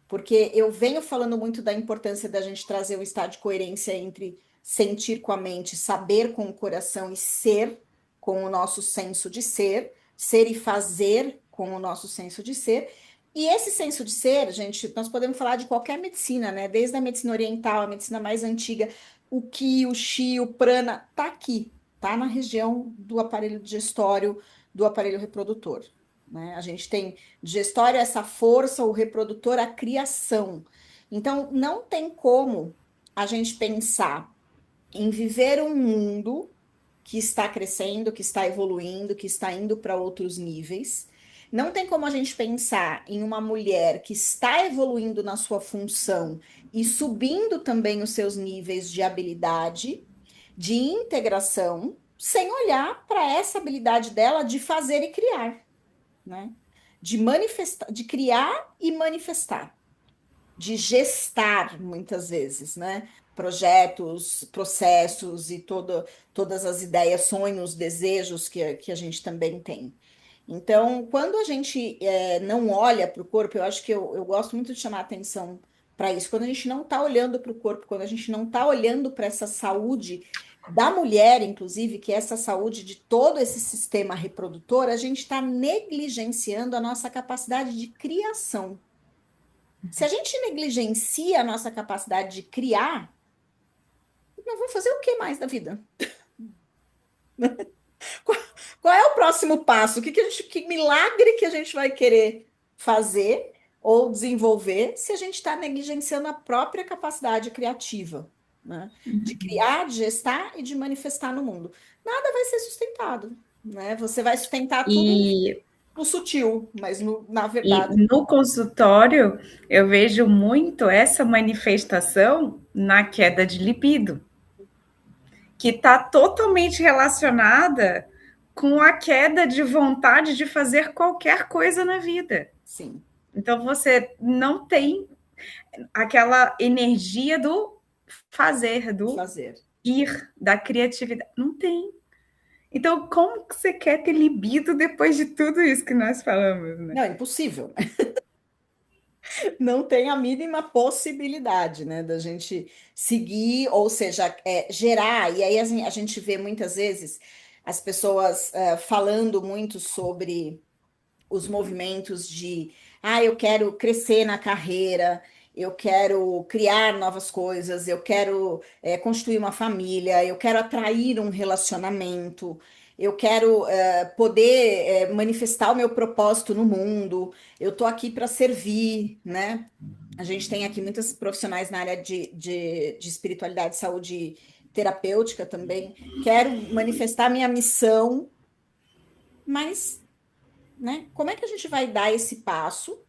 porque eu venho falando muito da importância da gente trazer um estado de coerência entre sentir com a mente, saber com o coração e ser com o nosso senso de ser e fazer com o nosso senso de ser. E esse senso de ser, gente, nós podemos falar de qualquer medicina, né? Desde a medicina oriental, a medicina mais antiga, o Ki, o Shi, o Prana, tá aqui, tá na região do aparelho digestório, do aparelho reprodutor. Né? A gente tem digestório, essa força, o reprodutor, a criação. Então, não tem como a gente pensar em viver um mundo que está crescendo, que está evoluindo, que está indo para outros níveis. Não tem como a gente pensar em uma mulher que está evoluindo na sua função e subindo também os seus níveis de habilidade, de integração, sem olhar para essa habilidade dela de fazer e criar, né? De manifestar, de criar e manifestar, de gestar muitas vezes, né? Projetos, processos e todas as ideias, sonhos, desejos que a gente também tem. Então, quando a gente não olha para o corpo, eu acho que eu gosto muito de chamar atenção para isso. Quando a gente não está olhando para o corpo, quando a gente não está olhando para essa saúde da mulher, inclusive, que é essa saúde de todo esse sistema reprodutor, a gente está negligenciando a nossa capacidade de criação. Se a gente negligencia a nossa capacidade de criar, nós vamos fazer o que mais da vida? Qual, qual é o próximo passo? Que milagre que a gente vai querer fazer ou desenvolver se a gente está negligenciando a própria capacidade criativa, né? De criar, de gestar e de manifestar no mundo. Nada vai ser sustentado, né? Você vai sustentar tudo E, no sutil, mas na e verdade, no consultório, eu vejo muito essa manifestação na queda de libido, que está totalmente relacionada com a queda de vontade de fazer qualquer coisa na vida. sim, Então você não tem aquela energia do fazer, do fazer. ir, da criatividade. Não tem. Então, como que você quer ter libido depois de tudo isso que nós falamos, né? Não, é impossível. Não tem a mínima possibilidade, né, da gente seguir, ou seja, gerar. E aí assim, a gente vê muitas vezes as pessoas falando muito sobre os movimentos de, eu quero crescer na carreira, eu quero criar novas coisas, eu quero constituir uma família, eu quero atrair um relacionamento, eu quero poder manifestar o meu propósito no mundo, eu tô aqui para servir, né? A gente tem aqui muitas profissionais na área de espiritualidade, saúde terapêutica também. Quero manifestar minha missão, mas né? Como é que a gente vai dar esse passo,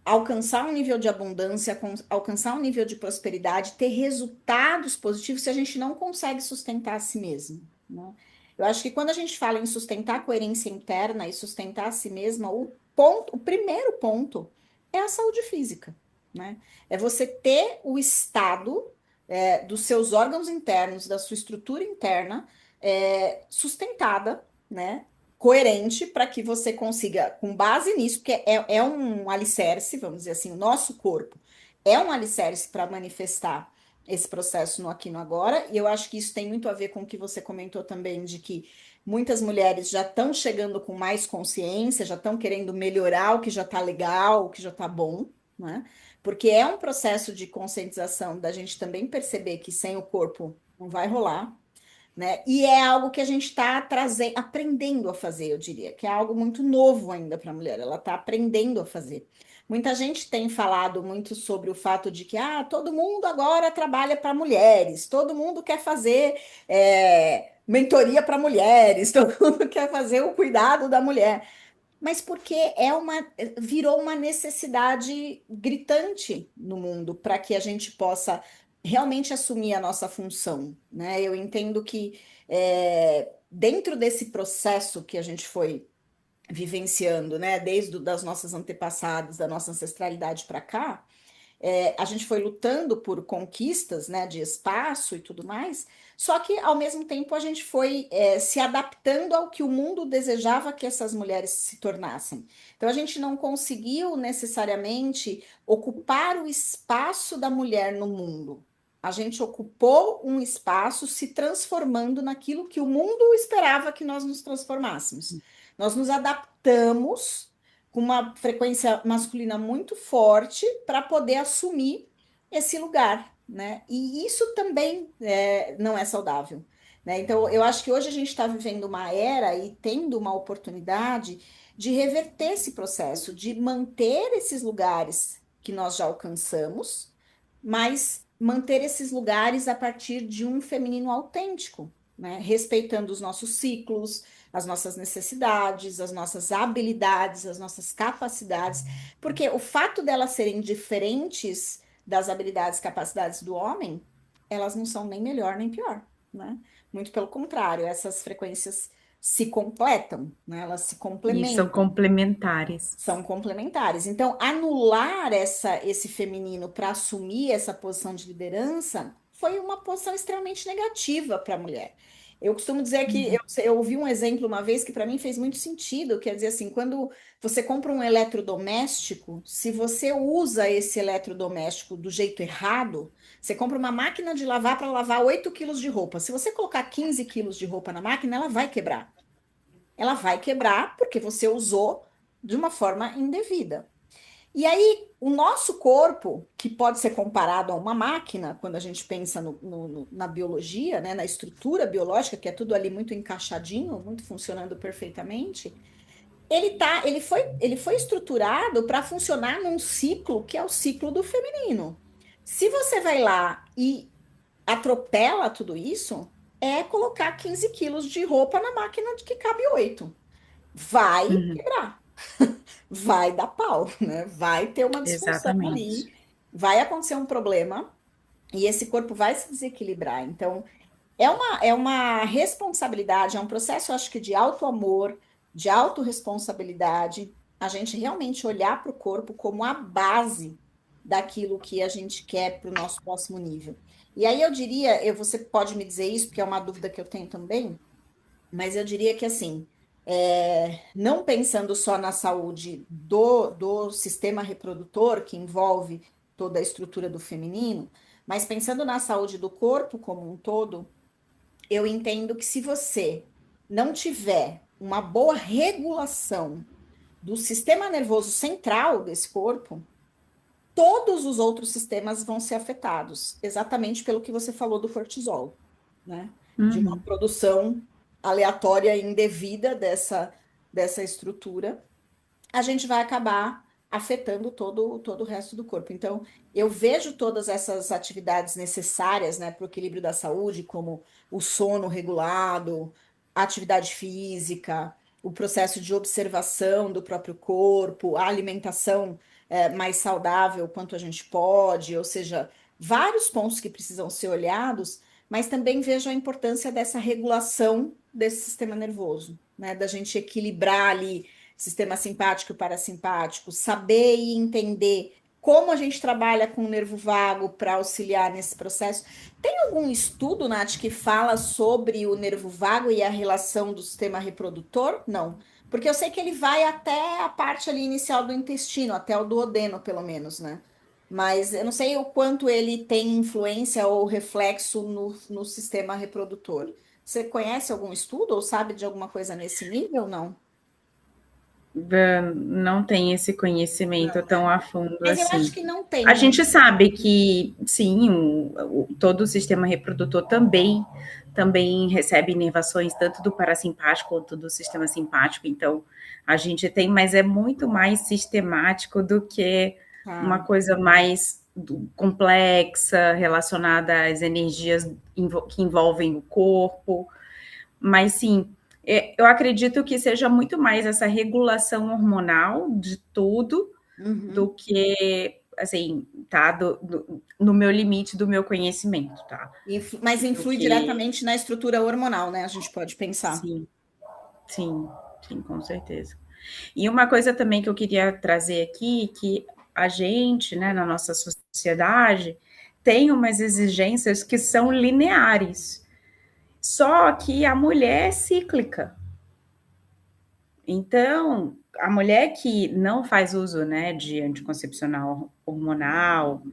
alcançar um nível de abundância, alcançar um nível de prosperidade, ter resultados positivos se a gente não consegue sustentar a si mesmo, né? Eu acho que quando a gente fala em sustentar a coerência interna e sustentar a si mesma, o primeiro ponto é a saúde física, né? É você ter o estado dos seus órgãos internos, da sua estrutura interna sustentada, né? Coerente para que você consiga, com base nisso, porque é um alicerce, vamos dizer assim, o nosso corpo é um alicerce para manifestar esse processo no aqui e no agora, e eu acho que isso tem muito a ver com o que você comentou também, de que muitas mulheres já estão chegando com mais consciência, já estão querendo melhorar o que já está legal, o que já está bom, né? Porque é um processo de conscientização da gente também perceber que sem o corpo não vai rolar, né? E é algo que a gente está trazendo, aprendendo a fazer, eu diria, que é algo muito novo ainda para a mulher, ela está aprendendo a fazer. Muita gente tem falado muito sobre o fato de que todo mundo agora trabalha para mulheres, todo mundo quer fazer mentoria para mulheres, todo mundo quer fazer o cuidado da mulher. Mas porque virou uma necessidade gritante no mundo para que a gente possa realmente assumir a nossa função, né? Eu entendo que dentro desse processo que a gente foi vivenciando, né, desde das nossas antepassadas, da nossa ancestralidade para cá, a gente foi lutando por conquistas, né, de espaço e tudo mais, só que ao mesmo tempo a gente foi se adaptando ao que o mundo desejava que essas mulheres se tornassem. Então a gente não conseguiu necessariamente ocupar o espaço da mulher no mundo. A gente ocupou um espaço se transformando naquilo que o mundo esperava que nós nos transformássemos. Nós nos adaptamos com uma frequência masculina muito forte para poder assumir esse lugar, né? E isso também não é saudável, né? Então, eu acho que hoje a gente está vivendo uma era e tendo uma oportunidade de reverter esse processo, de manter esses lugares que nós já alcançamos, mas manter esses lugares a partir de um feminino autêntico, né? Respeitando os nossos ciclos, as nossas necessidades, as nossas habilidades, as nossas capacidades, porque o fato delas serem diferentes das habilidades e capacidades do homem, elas não são nem melhor nem pior, né? Muito pelo contrário, essas frequências se completam, né? Elas se E são complementam, complementares. são complementares. Então, anular esse feminino para assumir essa posição de liderança foi uma posição extremamente negativa para a mulher. Eu costumo dizer que eu ouvi um exemplo uma vez que para mim fez muito sentido, quer dizer assim, quando você compra um eletrodoméstico, se você usa esse eletrodoméstico do jeito errado, você compra uma máquina de lavar para lavar 8 quilos de roupa. Se você colocar 15 quilos de roupa na máquina, ela vai quebrar. Ela vai quebrar porque você usou de uma forma indevida. E aí, o nosso corpo, que pode ser comparado a uma máquina, quando a gente pensa na biologia, né, na estrutura biológica, que é tudo ali muito encaixadinho, muito funcionando perfeitamente, ele foi estruturado para funcionar num ciclo que é o ciclo do feminino. Se você vai lá e atropela tudo isso, é colocar 15 quilos de roupa na máquina de que cabe 8. Vai Uhum. quebrar, vai dar pau, né? Vai ter uma disfunção Exatamente. ali, vai acontecer um problema e esse corpo vai se desequilibrar. Então, é uma responsabilidade, é um processo, eu acho que de auto-amor, de autorresponsabilidade, a gente realmente olhar para o corpo como a base daquilo que a gente quer para o nosso próximo nível. E aí eu diria, você pode me dizer isso, porque é uma dúvida que eu tenho também, mas eu diria que assim, não pensando só na saúde do sistema reprodutor, que envolve toda a estrutura do feminino, mas pensando na saúde do corpo como um todo, eu entendo que se você não tiver uma boa regulação do sistema nervoso central desse corpo, todos os outros sistemas vão ser afetados, exatamente pelo que você falou do cortisol, né? De uma Uhum. produção aleatória e indevida dessa estrutura, a gente vai acabar afetando todo o resto do corpo. Então, eu vejo todas essas atividades necessárias, né, para o equilíbrio da saúde, como o sono regulado, a atividade física, o processo de observação do próprio corpo, a alimentação mais saudável quanto a gente pode, ou seja, vários pontos que precisam ser olhados, mas também vejo a importância dessa regulação desse sistema nervoso, né, da gente equilibrar ali sistema simpático e parasimpático, saber e entender como a gente trabalha com o nervo vago para auxiliar nesse processo. Tem algum estudo, Nath, que fala sobre o nervo vago e a relação do sistema reprodutor? Não. Porque eu sei que ele vai até a parte ali inicial do intestino, até o duodeno, pelo menos, né? Mas eu não sei o quanto ele tem influência ou reflexo no sistema reprodutor. Você conhece algum estudo ou sabe de alguma coisa nesse nível? Não. Não tem esse conhecimento Não, tão né? a fundo Mas eu acho assim. que não tem A muito. gente sabe que, sim, todo o sistema reprodutor também recebe inervações tanto do parasimpático quanto do sistema simpático, então a gente tem, mas é muito mais sistemático do que uma Tá. coisa mais complexa, relacionada às energias que envolvem o corpo, mas sim, eu acredito que seja muito mais essa regulação hormonal de tudo do Uhum. que, assim, tá no meu limite do meu conhecimento, tá? Mas Do influi que, diretamente na estrutura hormonal, né? A gente pode pensar. sim, sim, sim, com certeza. E uma coisa também que eu queria trazer aqui, que a gente, né, na nossa sociedade, tem umas exigências que são lineares. Só que a mulher é cíclica. Então, a mulher que não faz uso, né, de anticoncepcional hormonal,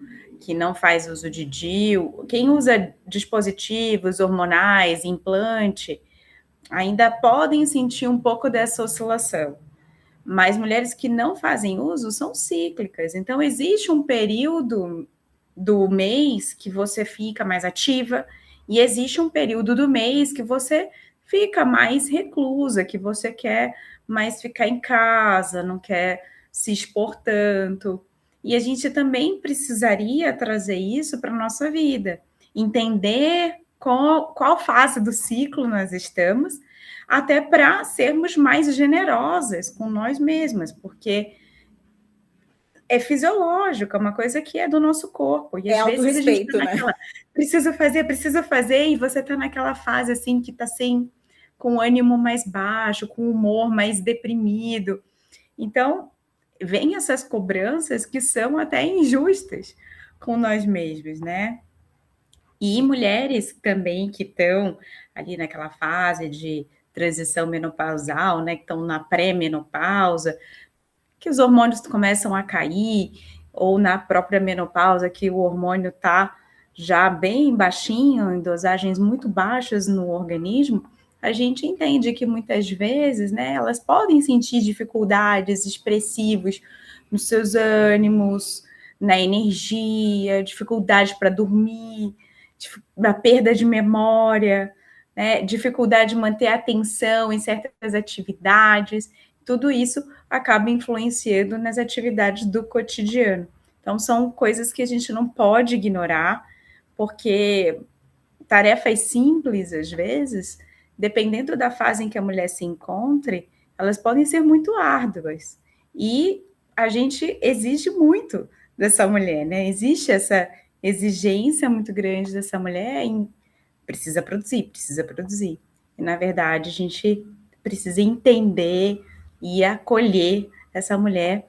que não faz uso de DIU, quem usa dispositivos hormonais, implante, ainda podem sentir um pouco dessa oscilação. Mas mulheres que não fazem uso são cíclicas. Então, existe um período do mês que você fica mais ativa, e existe um período do mês que você fica mais reclusa, que você quer mais ficar em casa, não quer se expor tanto. E a gente também precisaria trazer isso para a nossa vida, entender qual fase do ciclo nós estamos, até para sermos mais generosas com nós mesmas, porque é fisiológico, é uma coisa que é do nosso corpo. E É às vezes a gente está autorrespeito, né? naquela, preciso fazer, e você está naquela fase assim que está sem, com o ânimo mais baixo, com o humor mais deprimido. Então, vem essas cobranças que são até injustas com nós mesmos, né? E Sim. mulheres também que estão ali naquela fase de transição menopausal, né? Que estão na pré-menopausa, que os hormônios começam a cair, ou na própria menopausa, que o hormônio está já bem baixinho, em dosagens muito baixas no organismo, a gente entende que muitas vezes, né, elas podem sentir dificuldades expressivas nos seus ânimos, na energia, dificuldade para dormir, da perda de memória, né, dificuldade de manter a atenção em certas atividades. Tudo isso acaba influenciando nas atividades do cotidiano. Então, são coisas que a gente não pode ignorar, porque tarefas simples, às vezes, dependendo da fase em que a mulher se encontre, elas podem ser muito árduas. E a gente exige muito dessa mulher, né? Existe essa exigência muito grande dessa mulher em precisa produzir, precisa produzir. E, na verdade, a gente precisa entender e acolher essa mulher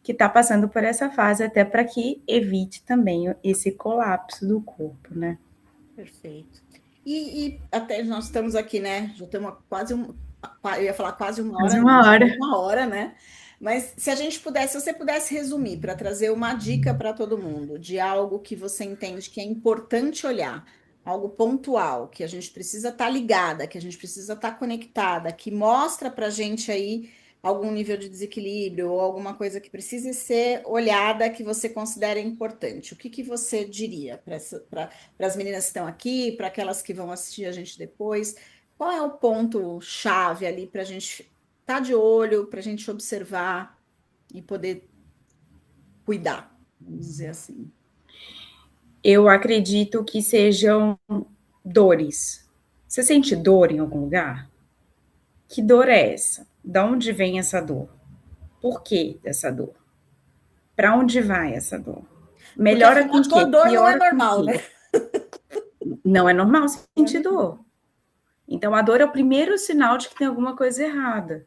que está passando por essa fase, até para que evite também esse colapso do corpo, né? Perfeito. E até nós estamos aqui, né? Já estamos quase eu ia falar quase uma Mais hora, uma já hora. deu uma hora, né? Mas se a gente pudesse, se você pudesse resumir para trazer uma dica para todo mundo de algo que você entende que é importante olhar, algo pontual, que a gente precisa estar ligada, que a gente precisa estar conectada, que mostra para a gente aí algum nível de desequilíbrio ou alguma coisa que precise ser olhada que você considera importante. O que que você diria para as meninas que estão aqui, para aquelas que vão assistir a gente depois? Qual é o ponto-chave ali para a gente estar de olho, para a gente observar e poder cuidar, vamos dizer assim? Eu acredito que sejam dores. Você sente dor em algum lugar? Que dor é essa? De onde vem essa dor? Por que dessa dor? Para onde vai essa dor? Porque Melhora afinal, com o tua quê? dor não é Piora com o normal, né? quê? Não é normal Não é sentir normal. dor. Então, a dor é o primeiro sinal de que tem alguma coisa errada.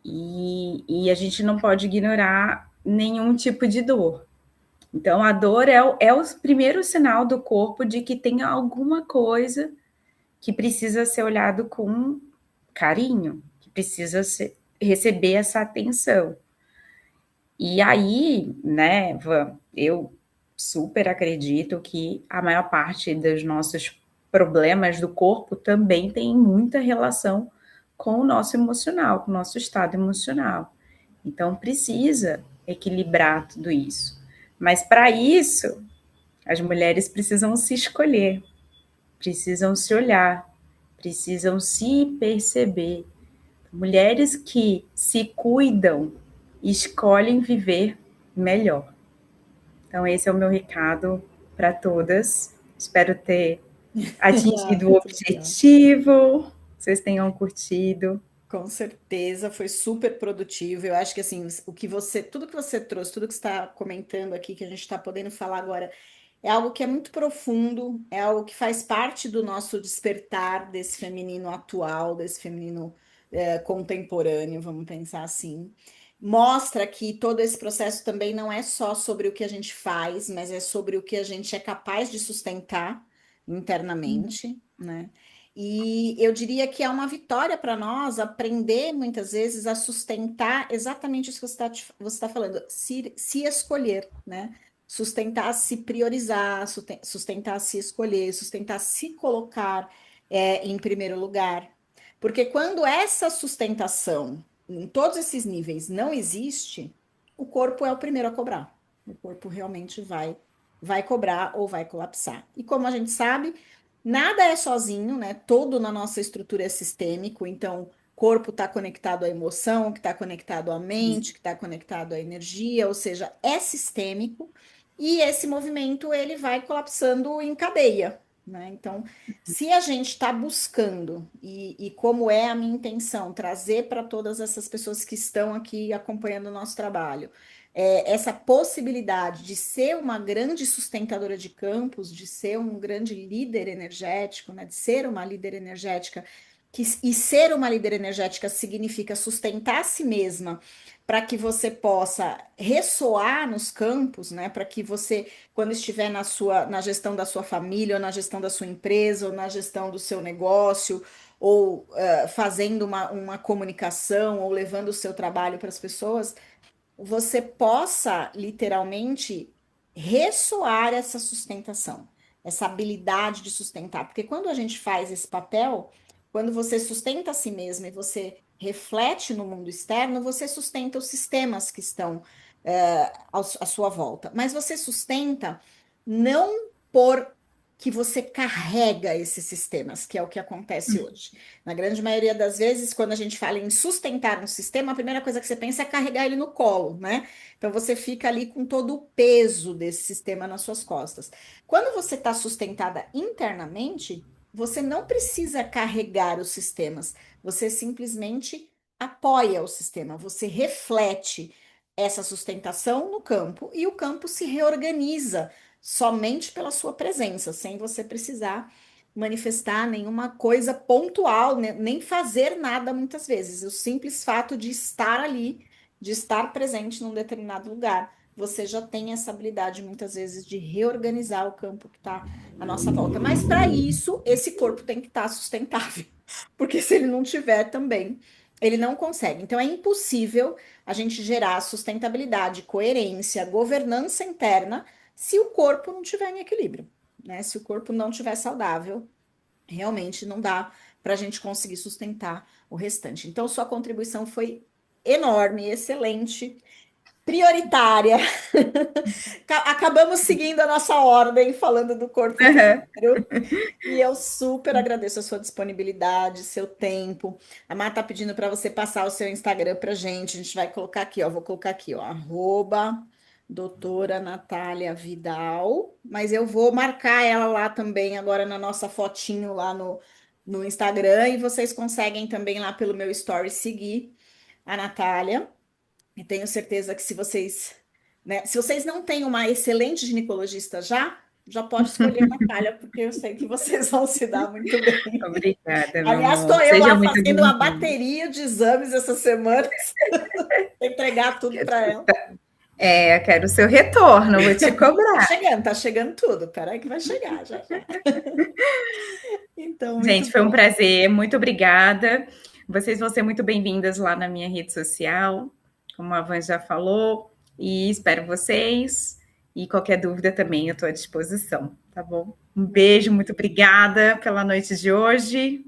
E a gente não pode ignorar nenhum tipo de dor. Então, a dor é o primeiro sinal do corpo de que tem alguma coisa que precisa ser olhado com carinho, que precisa receber essa atenção. E aí, né, Van, eu super acredito que a maior parte dos nossos problemas do corpo também tem muita relação com o nosso emocional, com o nosso estado emocional. Então, precisa equilibrar tudo isso. Mas para isso, as mulheres precisam se escolher, precisam se olhar, precisam se perceber. Mulheres que se cuidam escolhem viver melhor. Então, esse é o meu recado para todas. Espero ter Ah, atingido o muito legal. objetivo, vocês tenham curtido. Com certeza, foi super produtivo. Eu acho que assim, o que você, tudo que você trouxe, tudo que você está comentando aqui, que a gente está podendo falar agora, é algo que é muito profundo, é algo que faz parte do nosso despertar desse feminino atual, desse feminino contemporâneo, vamos pensar assim. Mostra que todo esse processo também não é só sobre o que a gente faz, mas é sobre o que a gente é capaz de sustentar internamente, né? E eu diria que é uma vitória para nós aprender muitas vezes a sustentar exatamente isso que você tá falando, se escolher, né? Sustentar se priorizar, sustentar se escolher, sustentar se colocar em primeiro lugar. Porque quando essa sustentação, em todos esses níveis, não existe, o corpo é o primeiro a cobrar. O corpo realmente vai cobrar ou vai colapsar. E como a gente sabe, nada é sozinho, né? Todo na nossa estrutura é sistêmico, então corpo está conectado à emoção, que está conectado à mente, que está conectado à energia, ou seja, é sistêmico, e esse movimento ele vai colapsando em cadeia. né? Então, se a gente está buscando, e como é a minha intenção, trazer para todas essas pessoas que estão aqui acompanhando o nosso trabalho, essa possibilidade de ser uma grande sustentadora de campos, de ser um grande líder energético, né? De ser uma líder energética, e ser uma líder energética significa sustentar a si mesma para que você possa ressoar nos campos, né? Para que você quando estiver na gestão da sua família, ou na gestão da sua empresa, ou na gestão do seu negócio, ou fazendo uma comunicação, ou levando o seu trabalho para as pessoas, você possa literalmente ressoar essa sustentação, essa habilidade de sustentar. Porque quando a gente faz esse papel, quando você sustenta a si mesmo e você reflete no mundo externo, você sustenta os sistemas que estão à sua volta. Mas você sustenta não por que você carrega esses sistemas, que é o que acontece hoje. Na grande maioria das vezes, quando a gente fala em sustentar um sistema, a primeira coisa que você pensa é carregar ele no colo, né? Então você fica ali com todo o peso desse sistema nas suas costas. Quando você está sustentada internamente, você não precisa carregar os sistemas, você simplesmente apoia o sistema, você reflete essa sustentação no campo e o campo se reorganiza somente pela sua presença, sem você precisar manifestar nenhuma coisa pontual, né? Nem fazer nada muitas vezes. O simples fato de estar ali, de estar presente num determinado lugar, você já tem essa habilidade muitas vezes de reorganizar o campo que está à nossa volta. Mas para isso, esse corpo tem que estar sustentável, porque se ele não tiver também, ele não consegue. Então é impossível a gente gerar sustentabilidade, coerência, governança interna se o corpo não estiver em equilíbrio, né? Se o corpo não estiver saudável, realmente não dá para a gente conseguir sustentar o restante. Então, sua contribuição foi enorme, excelente, prioritária. Acabamos seguindo a nossa ordem, falando do corpo Uhum. primeiro. E eu super agradeço a sua disponibilidade, seu tempo. A Má tá pedindo para você passar o seu Instagram para gente. A gente vai colocar aqui, ó. Vou colocar aqui, ó. Doutora Natália Vidal. Mas eu vou marcar ela lá também, agora na nossa fotinho lá no Instagram. E vocês conseguem também lá pelo meu story seguir a Natália. E tenho certeza que se vocês, né, se vocês não têm uma excelente ginecologista já pode escolher a Natália, porque eu sei que vocês vão se dar muito bem. Obrigada, meu Aliás, amor. estou eu Seja lá muito fazendo uma bem-vindo. bateria de exames essas semanas, para entregar tudo para ela. Eu quero o seu retorno, vou te cobrar. Tá chegando tudo. Peraí que vai chegar, já, já. Então, muito Gente, foi um bom. prazer, muito obrigada. Vocês vão ser muito bem-vindas lá na minha rede social, como a Van já falou, e espero vocês. E qualquer dúvida também eu estou à disposição, tá bom? Um beijo, muito obrigada pela noite de hoje.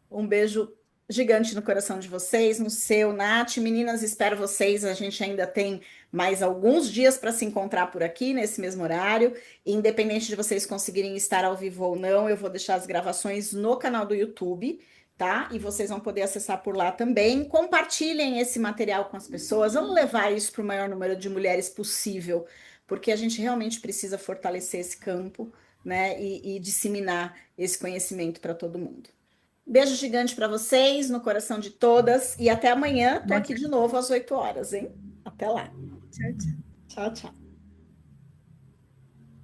Um beijo gigante no coração de vocês, no seu, Nath. Meninas, espero vocês. A gente ainda tem mais alguns dias para se encontrar por aqui, nesse mesmo horário. Independente de vocês conseguirem estar ao vivo ou não, eu vou deixar as gravações no canal do YouTube, tá? E vocês vão poder acessar por lá também. Compartilhem esse material com as pessoas. Vamos levar isso para o maior número de mulheres possível, porque a gente realmente precisa fortalecer esse campo, né? E disseminar esse conhecimento para todo mundo. Beijo gigante para vocês, no coração de todas. E até amanhã. Tô aqui de novo às 8 horas, hein? Até lá. Tchau, tchau. Tchau, tchau.